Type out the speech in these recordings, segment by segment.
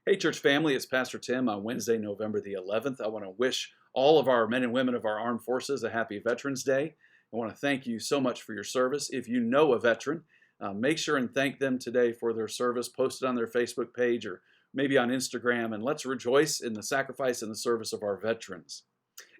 Hey, church family, it's Pastor Tim on Wednesday, November the 11th. I want to wish all of our men and women of our armed forces a happy Veterans Day. I want to thank you so much for your service. If you know a veteran, make sure and thank them today for their service. Post it on their Facebook page or maybe on Instagram, and let's rejoice in the sacrifice and the service of our veterans.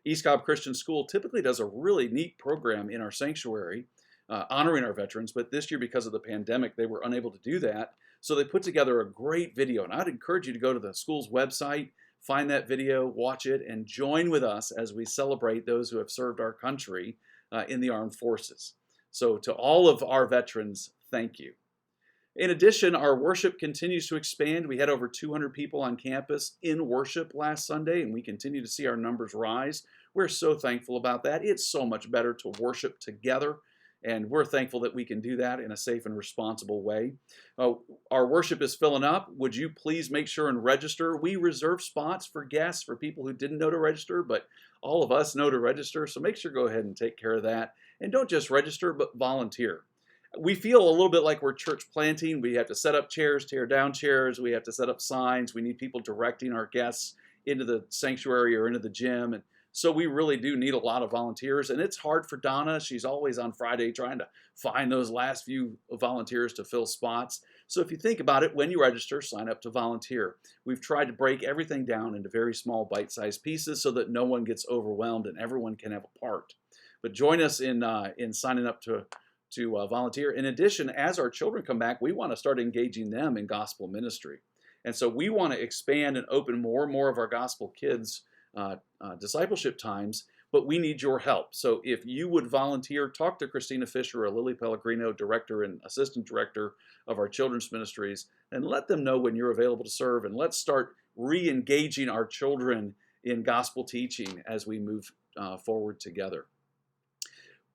East Cobb Christian School typically does a really neat program in our sanctuary honoring our veterans, but this year, because of the pandemic, they were unable to do that. So they put together a great video, and I'd encourage you to go to the school's website, find that video, watch it, and join with us as we celebrate those who have served our country in the armed forces. So to all of our veterans, thank you. In addition, our worship continues to expand. We had over 200 people on campus in worship last Sunday, and we continue to see our numbers rise. We're so thankful about that. It's so much better to worship together, and we're thankful that we can do that in a safe and responsible way. Our worship is filling up. Would you please make sure and register? We reserve spots for guests, for people who didn't know to register, but all of us know to register, so make sure to go ahead and take care of that. And don't just register, but volunteer. We feel a little bit like we're church planting. We have to set up chairs, tear down chairs. We have to set up signs. We need people directing our guests into the sanctuary or into the gym. And so we really do need a lot of volunteers. And it's hard for Donna. She's always on Friday trying to find those last few volunteers to fill spots. So if you think about it, when you register, sign up to volunteer. We've tried to break everything down into very small bite-sized pieces so that no one gets overwhelmed and everyone can have a part. But join us in signing up to volunteer. In addition, as our children come back, we want to start engaging them in gospel ministry. And so we want to expand and open more and more of our gospel kids discipleship times, but we need your help. So if you would volunteer, talk to Christina Fisher or Lily Pellegrino, director and assistant director of our children's ministries, and let them know when you're available to serve. And let's start re-engaging our children in gospel teaching as we move forward together.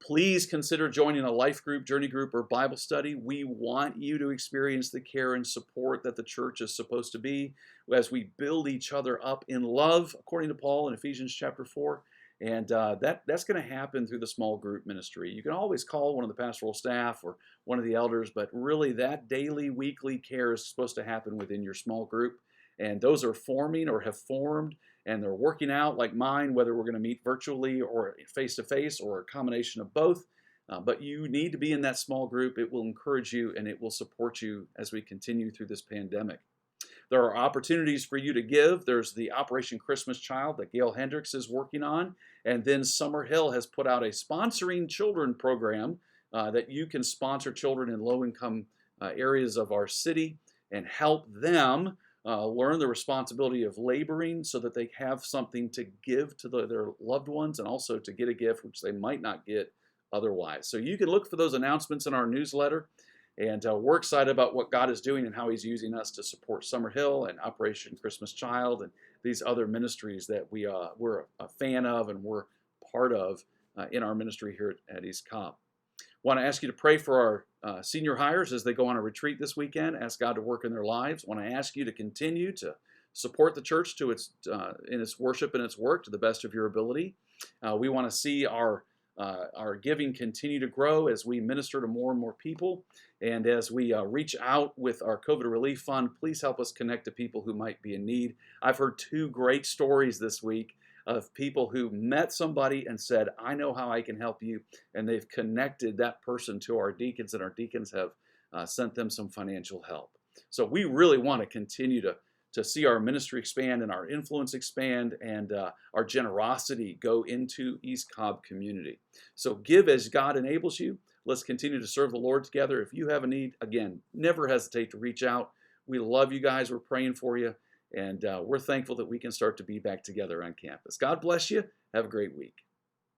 Please consider joining a life group, journey group, or Bible study. We want you to experience the care and support that the church is supposed to be as we build each other up in love, according to Paul in Ephesians chapter 4. And that's going to happen through the small group ministry. You can always call one of the pastoral staff or one of the elders, but really that daily, weekly care is supposed to happen within your small group. And those are forming or have formed, and they're working out like mine, whether we're going to meet virtually or face-to-face or a combination of both. But you need to be in that small group. It will encourage you and it will support you as we continue through this pandemic. There are opportunities for you to give. There's the Operation Christmas Child that Gail Hendricks is working on. And then Summer Hill has put out a sponsoring children program that you can sponsor children in low-income areas of our city and help them learn the responsibility of laboring so that they have something to give to their loved ones and also to get a gift which they might not get otherwise. So you can look for those announcements in our newsletter, and we're excited about what God is doing and how He's using us to support Summer Hill and Operation Christmas Child and these other ministries that we're a fan of and we're part of in our ministry here at East Cobb. Want to ask you to pray for our senior hires as they go on a retreat this weekend. Ask God to work in their lives. Want to ask you to continue to support the church to in its worship and its work to the best of your ability. We want to see our giving continue to grow as we minister to more and more people. And as we reach out with our COVID Relief Fund, please help us connect to people who might be in need. I've heard two great stories this week of people who met somebody and said, I know how I can help you. And they've connected that person to our deacons, and our deacons have sent them some financial help. So we really want to continue to see our ministry expand and our influence expand and our generosity go into East Cobb community. So give as God enables you. Let's continue to serve the Lord together. If you have a need, again, never hesitate to reach out. We love you guys. We're praying for you. And we're thankful that we can start to be back together on campus. God bless you. Have a great week.